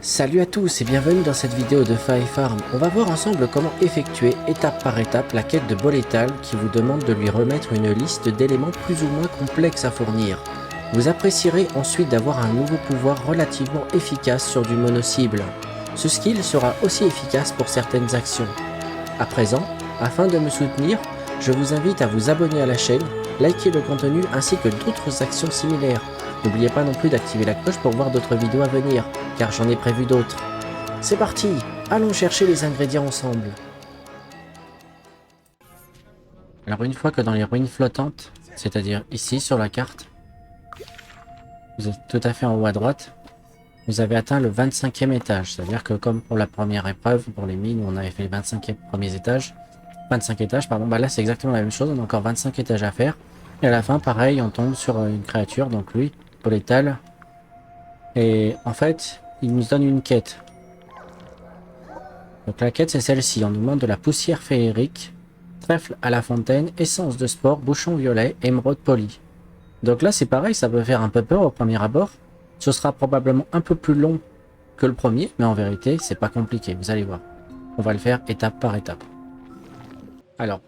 Salut à tous et bienvenue dans cette vidéo de Fae Farm. On va voir ensemble comment effectuer étape par étape la quête de Boletal qui vous demande de lui remettre une liste d'éléments plus ou moins complexes à fournir. Vous apprécierez ensuite d'avoir un nouveau pouvoir relativement efficace sur du mono-cible. Ce skill sera aussi efficace pour certaines actions. À présent, afin de me soutenir, je vous invite à vous abonner à la chaîne, liker le contenu ainsi que d'autres actions similaires. N'oubliez pas non plus d'activer la cloche pour voir d'autres vidéos à venir, car j'en ai prévu d'autres. C'est parti, allons chercher les ingrédients ensemble. Alors une fois que dans les ruines flottantes, c'est-à-dire ici sur la carte, vous êtes tout à fait en haut à droite, vous avez atteint le 25e étage. C'est-à-dire que comme pour la première épreuve, pour les mines où on avait fait les 25 premiers étages, 25 étages, pardon, bah là c'est exactement la même chose, on a encore 25 étages à faire. Et à la fin, pareil, on tombe sur une créature, donc lui, Boletal. Et en fait, il nous donne une quête. Donc la quête c'est celle-ci, on nous demande de la poussière féerique, trèfle à la fontaine, essence de sport, bouchon violet, émeraude poli. Donc là c'est pareil, ça peut faire un peu peur au premier abord. Ce sera probablement un peu plus long que le premier, mais en vérité c'est pas compliqué, vous allez voir. On va le faire étape par étape. Alors,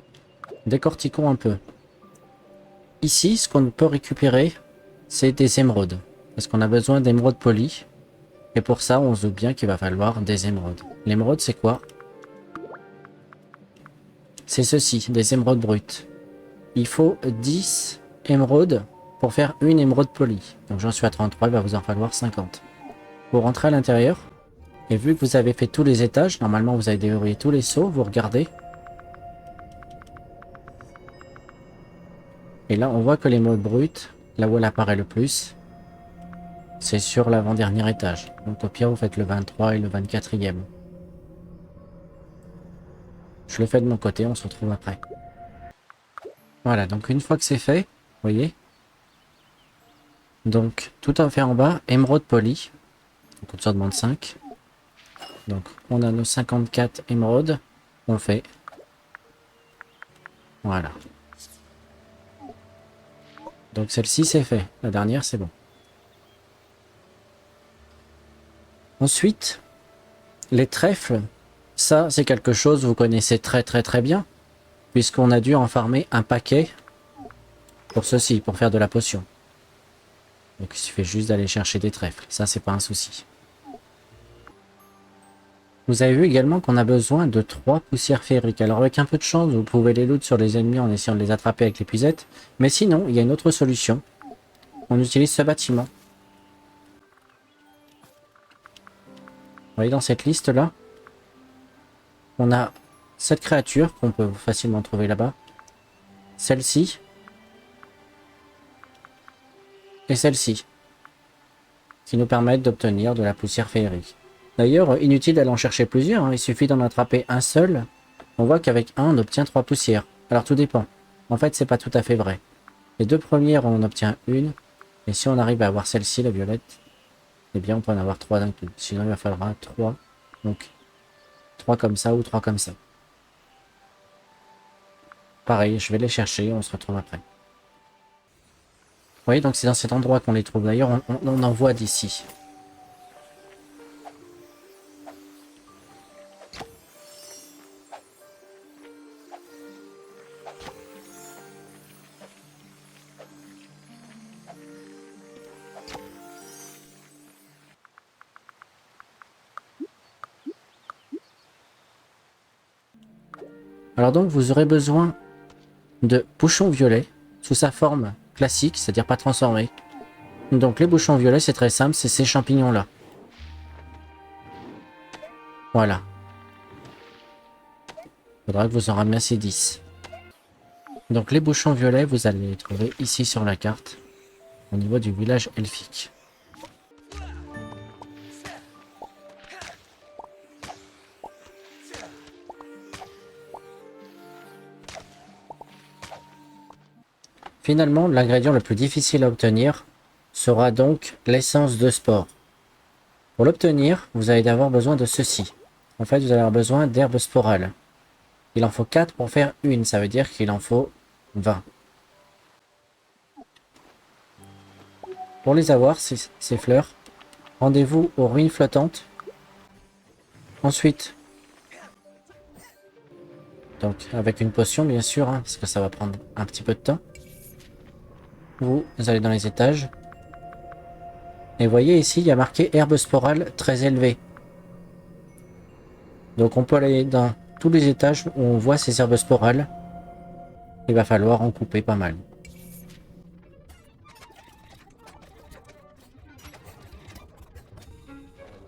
décortiquons un peu. Ici, ce qu'on peut récupérer, c'est des émeraudes. Parce qu'on a besoin d'émeraudes polies. Et pour ça, on se doute bien qu'il va falloir des émeraudes. L'émeraude, c'est quoi? C'est ceci, des émeraudes brutes. Il faut 10 émeraudes pour faire une émeraude polie. Donc j'en suis à 33, il va vous en falloir 50. Pour rentrer à l'intérieur, et vu que vous avez fait tous les étages, normalement vous avez déverrouillé tous les seaux, vous regardez. Et là, on voit que l'émeraude brute, là où elle apparaît le plus, c'est sur l'avant-dernier étage. Donc au pire, vous faites le 23 et le 24e. Je le fais de mon côté, on se retrouve après. Voilà, donc une fois que c'est fait, vous voyez. Donc tout à fait en bas, émeraude polie. Donc on en demande 5. Donc on a nos 54 émeraudes. On le fait. Voilà. Donc celle-ci c'est fait. La dernière c'est bon. Ensuite, les trèfles. Ça c'est quelque chose que vous connaissez très bien. Puisqu'on a dû en farmer un paquet pour ceci, pour faire de la potion. Donc il suffit juste d'aller chercher des trèfles. Ça c'est pas un souci. Vous avez vu également qu'on a besoin de 3 poussières féeriques. Alors avec un peu de chance, vous pouvez les loot sur les ennemis en essayant de les attraper avec l'épuisette. Mais sinon, il y a une autre solution. On utilise ce bâtiment. Vous voyez dans cette liste-là, on a cette créature qu'on peut facilement trouver là-bas. Celle-ci. Et celle-ci. Qui nous permettent d'obtenir de la poussière féerique. D'ailleurs, inutile d'aller en chercher plusieurs, hein. Il suffit d'en attraper un seul. On voit qu'avec un, on obtient 3 poussières. Alors tout dépend. En fait, c'est pas tout à fait vrai. Les deux premières, on en obtient une. Et si on arrive à avoir celle-ci, la violette, eh bien, on peut en avoir 3 d'un coup. Sinon, il va falloir 3. Donc, 3 comme ça ou 3 comme ça. Pareil, je vais les chercher, on se retrouve après. Vous voyez, donc c'est dans cet endroit qu'on les trouve. D'ailleurs, on en voit d'ici. Alors donc, vous aurez besoin de bouchons violets sous sa forme classique, c'est-à-dire pas transformé. Donc les bouchons violets, c'est très simple, c'est ces champignons-là. Voilà. Il faudra que vous en ramassiez 10. Donc les bouchons violets, vous allez les trouver ici sur la carte, au niveau du village elfique. Finalement, l'ingrédient le plus difficile à obtenir sera donc l'essence de sport. Pour l'obtenir, vous allez d'abord besoin de ceci. En fait, vous allez avoir besoin d'herbes sporales. Il en faut 4 pour faire une, ça veut dire qu'il en faut 20. Pour les avoir, ces fleurs, rendez-vous aux ruines flottantes Ensuite, donc avec une potion bien sûr, hein, parce que ça va prendre un petit peu de temps. Vous allez dans les étages. Et vous voyez ici, il y a marqué herbe sporale très élevée. Donc on peut aller dans tous les étages où on voit ces herbes sporales. Il va falloir en couper pas mal.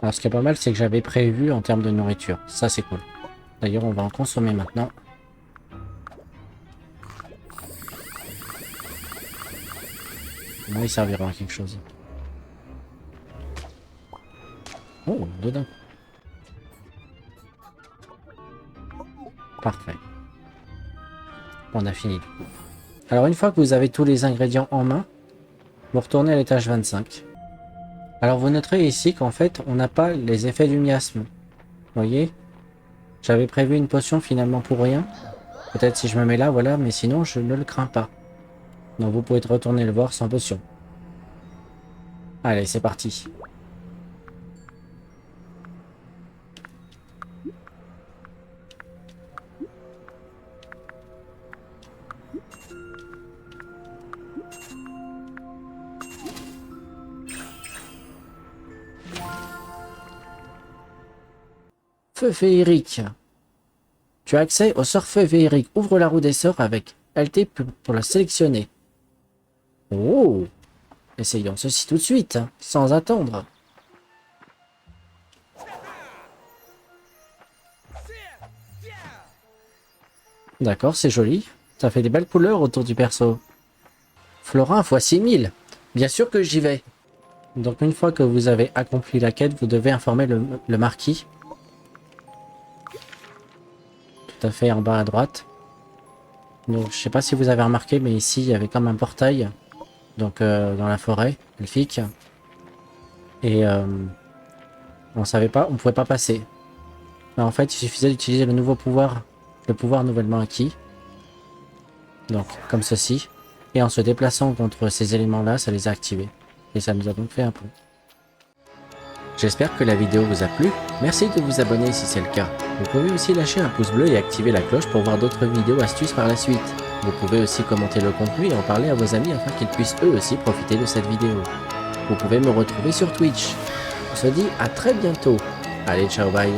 Alors ce qui est pas mal, c'est que j'avais prévu en termes de nourriture. Ça c'est cool. D'ailleurs, on va en consommer maintenant. Moi, il servira à quelque chose. Oh, dedans. Parfait. On a fini. Alors, une fois que vous avez tous les ingrédients en main, vous retournez à l'étage 25. Alors, vous noterez ici qu'en fait, on n'a pas les effets du miasme. Vous voyez? J'avais prévu une potion finalement pour rien. Peut-être si je me mets là, voilà, mais sinon, je ne le crains pas. Donc, vous pouvez retourner le voir sans potion. Allez, c'est parti. Feu féerique. Tu as accès au sort feu féerique. Ouvre la roue des sorts avec LT pour la sélectionner. Oh! Essayons ceci tout de suite, hein, sans attendre. D'accord, c'est joli. Ça fait des belles couleurs autour du perso. Florin x 6000. Bien sûr que j'y vais. Donc une fois que vous avez accompli la quête, vous devez informer le marquis. Tout à fait en bas à droite. Donc je sais pas si vous avez remarqué, mais ici il y avait comme un portail. Donc dans la forêt elfique. Et on savait pas, on pouvait pas passer. Mais en fait, il suffisait d'utiliser le nouveau pouvoir, le pouvoir nouvellement acquis. Donc comme ceci. Et en se déplaçant contre ces éléments-là, ça les a activés. Et ça nous a donc fait un pont. J'espère que la vidéo vous a plu. Merci de vous abonner si c'est le cas. Vous pouvez aussi lâcher un pouce bleu et activer la cloche pour voir d'autres vidéos astuces par la suite. Vous pouvez aussi commenter le contenu et en parler à vos amis afin qu'ils puissent eux aussi profiter de cette vidéo. Vous pouvez me retrouver sur Twitch. On se dit à très bientôt. Allez, ciao, bye.